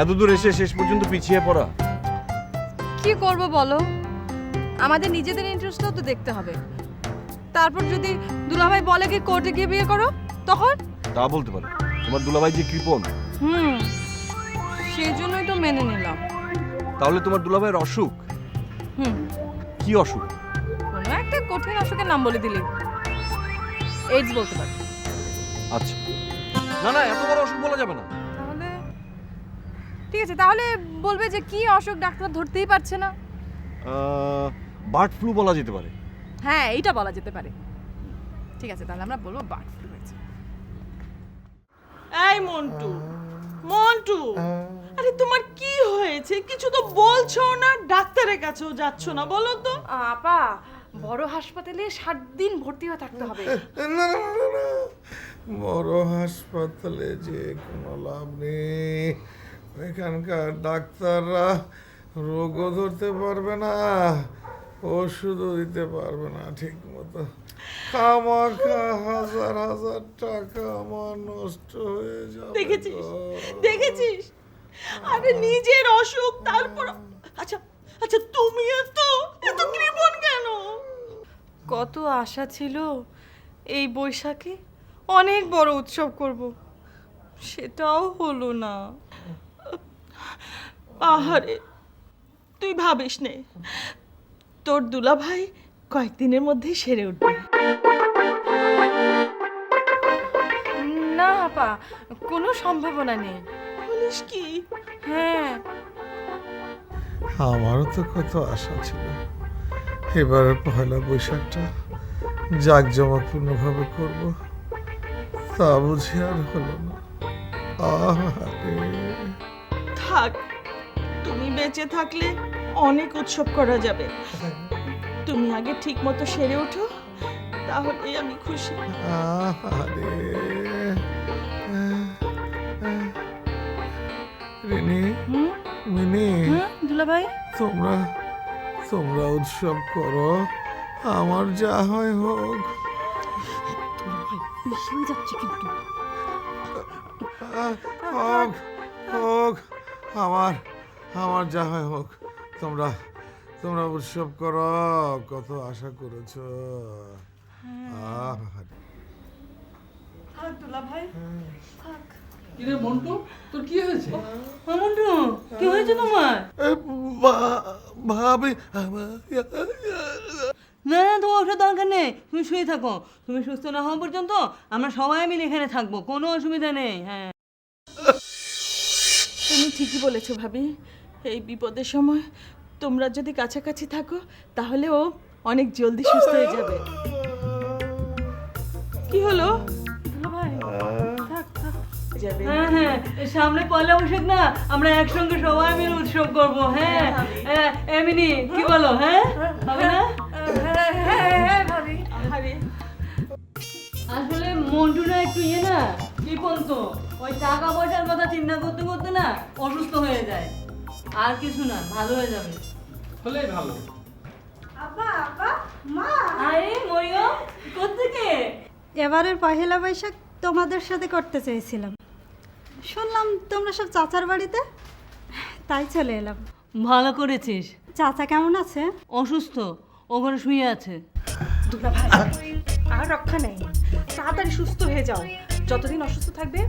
এত দূর এসে শেষ পর্যন্ত পিছিয়ে পড়া। কি করব বলো, আমাদের নিজেদের ইন্টারেস্টও তো দেখতে হবে। তারপর যদি দুলাভাই বলে কি কোর্টে গিয়ে বিয়ে করো, তখন? তা বলতে পারে, তোমার দুলাভাই যে কৃপণ। সেই জন্যই তো মেনে নিলাম। তাহলে তোমার দুলাভাইয়ের অসুখ কি অসুখ? কোনো একটা কঠিন অসুখের নাম বলে দিলি। এইডস বলতে পারি। আচ্ছা, না না, এত বড় অসুখ বলা যাবে না। তাহলে ঠিক আছে, তাহলে বলবে যে কি অসুখ ডাক্তার ধরতেই পারছে না। বার্ড ফ্লু বলা যেতে পারে। হ্যাঁ, এইটা বলা যেতে পারে। ঠিক আছে, তাহলে আমরা বলবো বার্ড ফ্লু হয়েছে। এই মন্টু, মন্টু, আরে তোমার কি হয়েছে? কিছু তো বলছো না, ডাক্তারের কাছেও যাচ্ছ না, বলো তো। আপা, বড় হাসপাতালে 7 দিন ভর্তি হয়ে থাকতে হবে। না না না না, বড় হাসপাতালে যে কোনো লাভ নেই। এখানকার ডাক্তাররা রোগও ধরতে পারবে না, ওষুধও দিতে পারবে না ঠিক মতো। খামাখা হাজার হাজার টাকা আমার নষ্ট হয়ে যাবে। দেখেছিস গো। দেখেছিস, আরে নিজের অসুখ, তারপর আচ্ছা আচ্ছা তুমি এত কৃপণ কেন? কত আশা ছিল এই বৈশাখে অনেক বড় উৎসব করব, সেটাও হলো না। আহারে, তুই ভাবিস নে, তোর দুলাভাই কয়েকদিনের মধ্যেই সেরে উঠবে। না আপা, কোনো সম্ভাবনা নেই। বলিস কি? হ্যাঁ, আমারও তো কত আশা ছিল এবারে পয়লা বৈশাখটা জাঁকজমকপূর্ণভাবে করব, তা বুঝি আর হলো না। আহারে, থাক, তুমি বেঁচে থাকলে অনেক উৎসব করা যাবে। তুমি আগে ঠিক মতো সেরে ওঠো, তাহলেই আমি খুশি। আহারে। রিনি, মিনি, দুলাভাই, তোমরা তোমরা উৎসব করো, আমার যা হয় হোক। বেশি হয়ে যাচ্ছে কিন্তু। হোক হোক, আমার আমার যা হয় হোক, তোমরা তোমরা উৎসব করো, কত আশা করেছো। আহারে। থাক দুলাভাই, থাক। কিরে মন্টু, তোর কি হয়েছে? মন্টু, কি হয়েছে তোমার? এ, ভাবি না না, তোমার ওষুধ দরকার নেই, তুমি শুয়ে থাকো। তুমি সুস্থ না হওয়া পর্যন্ত আমরা সবাই মিলে এখানে থাকবো, কোনো অসুবিধা নেই। হ্যাঁ, তুমি ঠিকই বলেছো ভাবি, এই বিপদের সময় তোমরা যদি কাছাকাছি থাকো তাহলে ও অনেক জলদি সুস্থ হয়ে যাবে। কি হলো? দুলাভাই, থাক থাক। যাবে। হ্যাঁ হ্যাঁ, সামনে পয়লা বৈশাখ না, আমরা একসঙ্গে সবাই মিলে উৎসব করবো। হ্যাঁ, এমনি কি বলো? হ্যাঁ, হবে না? হ্যাঁ ভাবি। আহারে, আসলে মন্টু না একটু না কৃপণ তো, ওই টাকা পয়সার কথা চিন্তা করতে করতে না অসুস্থ হয়ে যায়। আর কিছু না, ভালো হয়ে যাবে। হলেই ভালো। আপা, আপা, মা। আরে মরিয়ম, কোত্থেকে? এবারের পহেলা বৈশাখ তোমাদের সাথে করতে চেয়েছিলাম, শুনলাম তোমরা সব চাচার বাড়িতে, তাই চলে এলাম। ভালো করেছিস। চাচা কেমন আছে? অসুস্থ, ওখানে শুয়ে আছে। দুলাভাই, আর রক্ষা নেই, তাড়াতাড়ি সুস্থ হয়ে যাও। যতদিন অসুস্থ থাকবে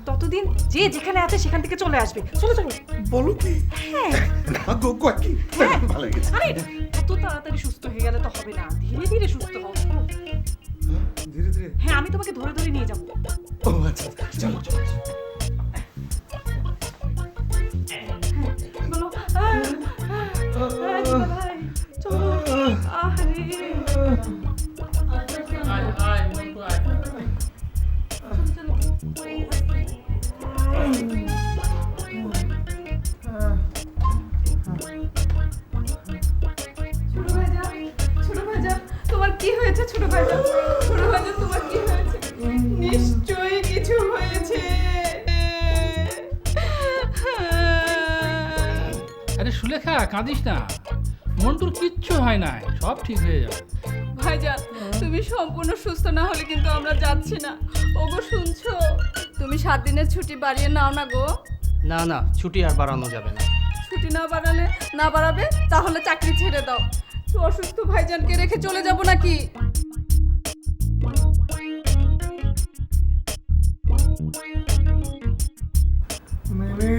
ততদিন যে যেখানে আছে সেখান থেকে চলে আসবে। চলো চলো। বলো কি? না গো, কয় কি? ভালো গেছে। আরে এত তাড়াতাড়ি সুস্থ হয়ে গেলে তো হবে না, ধীরে ধীরে সুস্থ হও। ধীরে ধীরে। হ্যাঁ, আমি তোমাকে ধরে ধরে নিয়ে যাবো। ও আচ্ছা, চলো চলো। বলো, দুলাভাই, চলো। আরে আয় আয় মন্টু, আয়। ছোট ভাইজান, তোমার কি হয়েছে? ছোট ভাইজান, ছোট ভাইজান, তোমার কি হয়েছে? নিশ্চয়ই কিছু হয়েছে। আরে সুলেখা, কাঁদিস না, মন্টুর কিচ্ছু হয় না, সব ঠিক হয়ে যাবে। ভাইজান, তুমি সম্পূর্ণ সুস্থ না হলে কিন্তু আমরা যাচ্ছি না। ওগো শুনছো? তুমি 7 দিনের ছুটি বাড়িয়ে নাও না গো। না না, ছুটি আর বাড়ানো যাবে না। ছুটি না বাড়াবে তাহলে চাকরি ছেড়ে দাও। অসুস্থ ভাইজানকে রেখে চলে যাব নাকি?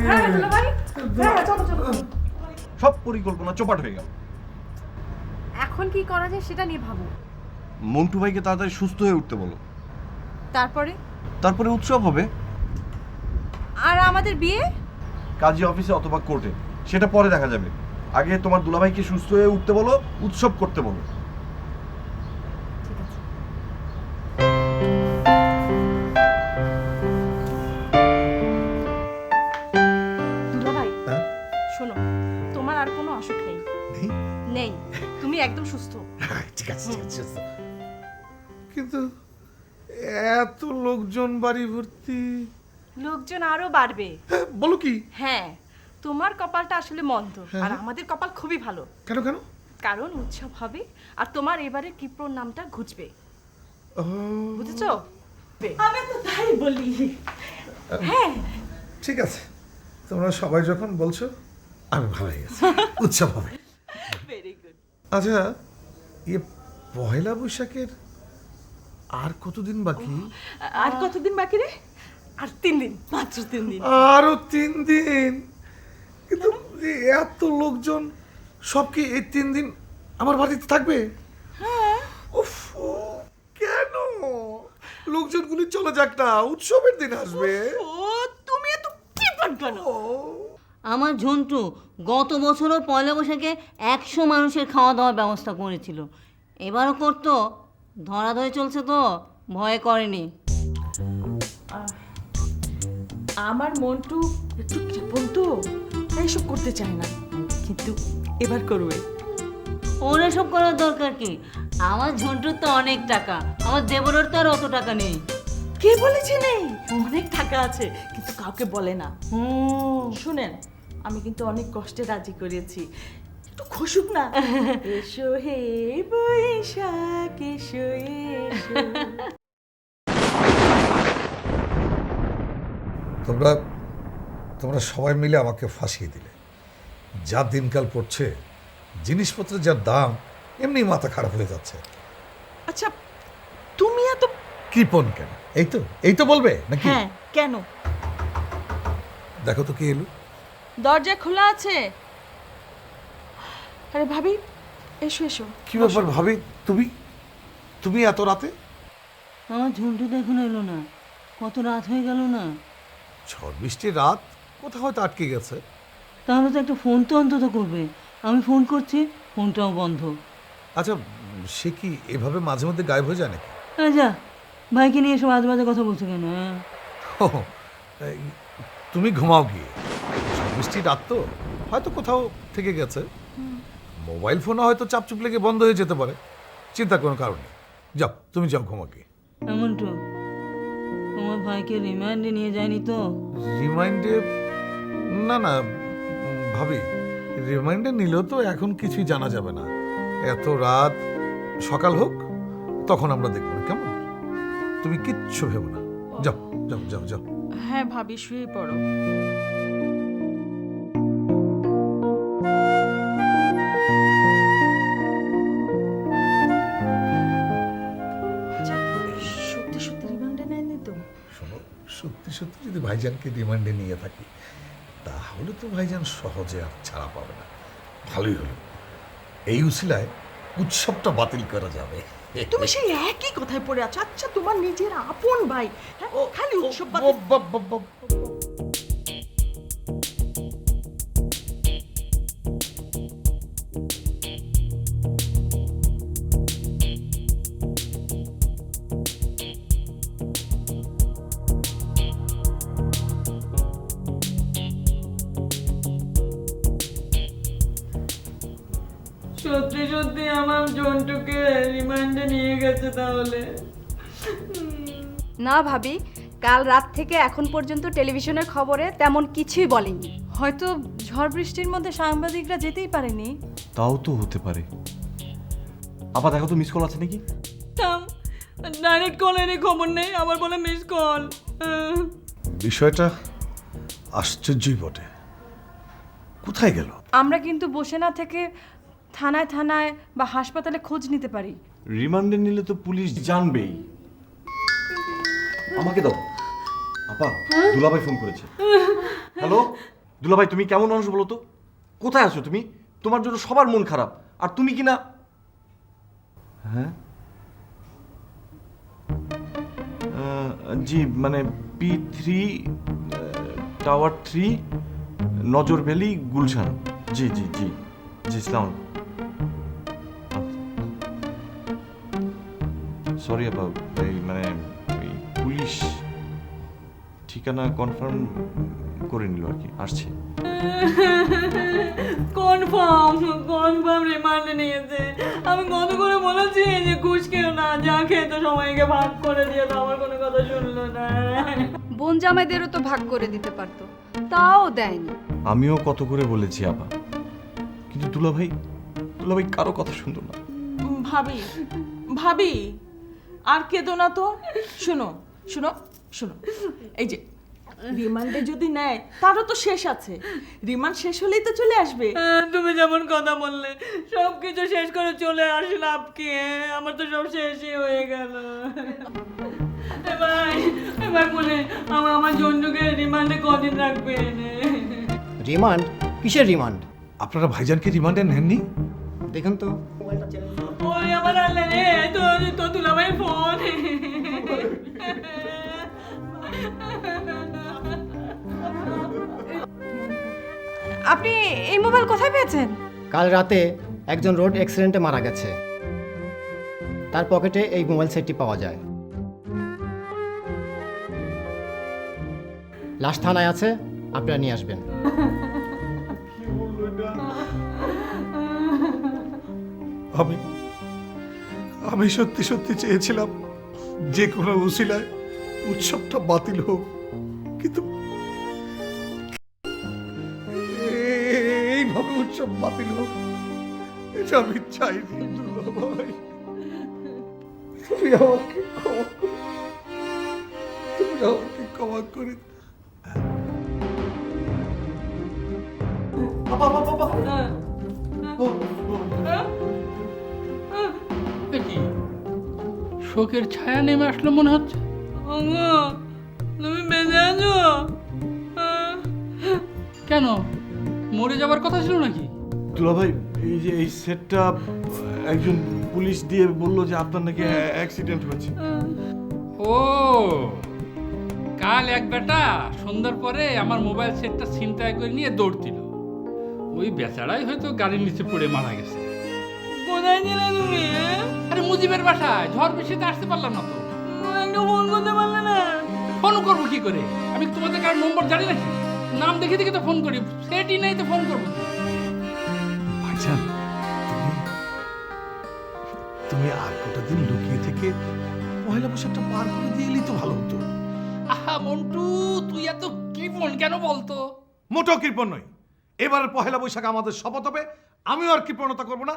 হ্যাঁ দুলাভাই, হ্যাঁ চলো চলো। সব পরিকল্পনা চোপাট হয়ে গেল। এখন কি করা যায় সেটা নিয়ে ভাবো। মন্টু ভাইকে তাড়াতাড়ি সুস্থ হয়ে উঠতে বলো, তারপরে? তারপরে উৎসব হবে। আর আমাদের বিয়ে? কাজী অফিসে অথবা কোর্টে, সেটা পরে দেখা যাবে। আগে তোমার দুলাভাইকে সুস্থ হয়ে উঠতে বলো, উৎসব করতে বলো। দুলাভাই, হ্যাঁ? শোনো, তোমার আর কোনো অসুখ নেই। নেই? নেই, তুমি একদম সুস্থ। ঠিক আছে, ঠিক আছে, ঠিক আছে। কিন্তু এত লোকজন বাড়ি ভর্তি। লোকজন আরো বাড়বে। হ্যাঁ, বলো কি? হ্যাঁ, তোমার কপালটা আসলে মন্দ আর আমাদের কপাল খুবই ভালো। কেন কেন? কারণ উৎসব হবে আর তোমার এবারে কিপ্রোর নামটা ঘুচবে, বুঝেছো? আমি তো তাই বলি। হ্যাঁ, ঠিক আছে, তোমরা সবাই যখন বলছো আমি ভালো গেছি, উৎসব হবে। Very good. আচ্ছা, ইয়ে পয়লা বৈশাখের আর কতদিন বাকি? আর কতদিন বাকি রে? আর 3 দিন। মাত্র 3 দিন। আরো 3 দিন? কিন্তু এত লোকজন সব কি এই 3 দিন আমার বাড়িতে থাকবে? উফ, কেন? লোকজনগুলি চলে যাক না, উৎসবের দিন আসবে। ও তুমি এত কি পাগল? আমার ঝন্টু গত বছরও পয়লা বৈশাখে 100 মানুষের খাওয়া দাওয়ার ব্যবস্থা করেছিল, এবারও করতো। ধরাধরি চলছে তো, ভয়ে করেনি। আমার মন্টু একটু কৃপণ তো, এইসব করতে চায় না, কিন্তু এবার করবে। ওর এসব করার দরকার কি? আমার ঝন্টুর তো অনেক টাকা, আমার দেবরের তো আর অত টাকা নেই। কে বলেছে নেই? অনেক টাকা আছে, কিন্তু কাউকে বলে না। শুনেন, আমি কিন্তু অনেক কষ্টে রাজি করেছি, একটু খুশুক না। এসো হে বৈশাখ এসো এসো। তোমরা সবাই মিলে আমাকে ফাঁসিয়ে দিলে। যা দিনকাল পড়ছে, জিনিসপত্রের যা দাম, এমনি মাথা খারাপ হয়ে যাচ্ছে। আচ্ছা, তুমি এত কৃপণ কেন? এই তো বলবে নাকি? হ্যাঁ, কেন? দেখো তো কে এলো। দরজা খোলা আছে। আরে ভাবি, এসো এসো। কি ব্যাপার ভাবি, তুমি এত রাতে? আমার ঝন্টু তো এখন এলো না, কত রাত হয়ে গেল না? ঝড় বৃষ্টির রাত, কোথাও হয়তো আটকে গেছে। তাহলে তো একটা ফোন তো অন্তত করবে। আমি ফোন করছি, ফোনটাও বন্ধ। আচ্ছা, সে কি এভাবে মাঝে মধ্যে গায়েব হয়ে যায় নাকি? যা, ভাইকে নিয়ে এসব আজে বাজে কথা বলছো কেন? ও, এই, তুমি ঘুমাও গিয়ে। ঝড় বৃষ্টির রাত তো, হয়তো কোথাও থেকে গেছে। মোবাইল ফোনও হয়তো চাপচুপ লেগে বন্ধ হয়ে যেতে পারে, চিন্তার কোনো কারণ নেই। যাও, তুমি যাও, ঘুমাও গিয়ে। এমন তো তোমার ভাইকে রিমান্ডে নিয়ে যায়নি তো? রিমাইন্ডে? না ভাবি, রিমাইন্ডে নিলেও তো এখন কিছুই জানা যাবে না। এত রাত, সকাল হোক তখন আমরা দেখব না, কেমন? তুমি কিচ্ছু ভেবো না, যাও যাও যাও যাও। হ্যাঁ ভাবি, শুয়ে পড়ো। সত্যি সত্যি রিমান্ডে নেয়নি তো? শোনো, সত্যি সত্যি যদি ভাইজানকে রিমান্ডে নিয়ে থাকি, তাহলে তো ভাইজান সহজে আর ছাড়া পাবে না। ভালোই হলো, এই উসিলায় উৎসবটা বাতিল করা যাবে। তুমি সেই একই কথায় পড়ে আছো। আচ্ছা, তোমার নিজের আপন ভাই, হ্যাঁ, খালি উৎসব সত্যি সত্যি আমার জন্টুকে রিমান্ডে নিয়ে গেছে তাহলে? না ভাবি, কাল রাত থেকে এখন পর্যন্ত টেলিভিশনের খবরে তেমন কিছুই বলেনি। হয়তো ঝড় বৃষ্টির মধ্যে সাংবাদিকরা যেতেই পারেনি। তাও তো হতে পারে। আপা দেখো তো মিস কল আছে নাকি? ডাইরেক্ট কলের খবর নেই, আবার বলে মিস কল। বিষয়টা আশ্চর্যই বটে, কোথায় গেল? আমরা কিন্তু বসে না থেকে থানায় থানায় বা হাসপাতালে খোঁজ নিতে পারি। রিমান্ডে নিলে তো পুলিশ জানবেই। আমাকে দাও। আপা, দুলাভাই ফোন করেছে। হ্যালো দুলাভাই, তুমি কেমন মানুষ বলো তো? কোথায় আছো তুমি? তোমার জন্য সবার মন খারাপ, আর তুমি কি না? হ্যাঁ, জি, মানে P3 টাওয়ার 3 নজর ভ্যালি গুলশান। জি জি জি জি, ইসলাম। সরি আপা, এই মানে ওই পুলিশ ঠিকানা কনফার্ম করে নিল আর কি, আসছে। কনফার্ম রিমান্ডে নিয়েছে। আমি কত করে বলেছি যে ঘুষ খেও না, যা খেয়ে তো সময়কে ভাগ করে দিয়ে, তো আমার কোনো কথা শুনলো না। বোন জামাইদেরও তো ভাগ করে দিতে পারতো, তাও দেয়নি। আমিও কত করে বলেছি আপা, কিন্তু দুলাভাই দুলাভাই কারো কথা শুনতো না। ভাবি ভাবি আর কেঁদো না তো। শোনো শোনো শোনো, এই যে রিমান্ডে যদি নেয় তারও তো শেষ আছে, রিমান্ড শেষ হলেই তো চলে আসবে। তুমি যেমন কথা বললে সব কিছু শেষ করে চলে আসলাম কি, আমার তো সব শেষই হয়ে গেল। এবার বলে আমার জন্যকে রিমান্ডে কদিন রাখবে? রিমান্ড? কিসের রিমান্ড? আপনারা ভাইজানকে রিমান্ডে নেননি? দেখুন তো। ওই আমার আল্লাহ রে, তো দুলাভাই ফোন। আপনি এই মোবাইল কোথায় পেয়েছেন? কাল রাতে একজন রোড অ্যাক্সিডেন্টে মারা গেছে, তার পকেটে এই মোবাইল সেটটি পাওয়া যায়। লাশ থানায় আছে, আপনারা নিয়ে আসবেন। আমি সত্যি সত্যি চেয়েছিলাম যে কোনো উসিলায় উৎসবটা বাতিল হোক, কিন্তু এইভাবে উৎসব বাতিল হোক এটা আমি চাইনি। দুলাভাই, তুমি আমাকে ক্ষমা করে, তুমি আমাকে ক্ষমা করে। এ কি শোকের ছায়া নেমে আসলো মনে হচ্ছে। তুমি বেঁচে আছো? কেন, মরে যাবার কথা ছিল নাকি? দুলাভাই, এই যে এই সেটটা একজন পুলিশ দিয়ে বললো যে আপনার নাকি অ্যাক্সিডেন্ট হয়েছে। ও, কাল এক বেটা সন্ধ্যার পরে আমার মোবাইল সেটটা ছিনতাই করে নিয়ে দৌড় দিল। ওই বেচারাই হয়তো গাড়ির নিচে পড়ে মারা গেছে। কোথায় ছিলে তুমি? আরে মুজিবের বাসায়, ঝড় বৃষ্টিতে আসতে পারলাম না তো। একটু ফোন করতে পারলে না? ফোন করবো কি করে? আমি তোমাদের কারোর নম্বর জানি নাকি? নাম দেখে দেখে তো ফোন করি, সেটই নাই তো ফোন করবো কি? ভাইজান, তুমি আর কটা দিন লুকিয়ে থেকে পয়লা বৈশাখটা পার করে দিয়ে এলেই তো ভালো হতো। আহা মন্টু, তুই এত কৃপণ কেন বলতো? মোটেও কৃপণ নয়। এবারের পহেলা বৈশাখ আমাদের শপথ হবে, আমিও আর কৃপণতা করবো না।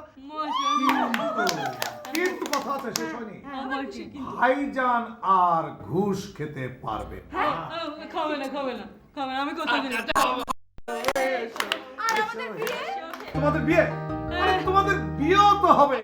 কিন্তু কথা আছে, শেষ হয়নি। ভাইজান আর ঘুষ খেতে পারবে না। খাবে না, খাবে না, খাবে না, আমি কথা দিলাম। তোমাদের বিয়ে? আরে তোমাদের বিয়েও তো হবে।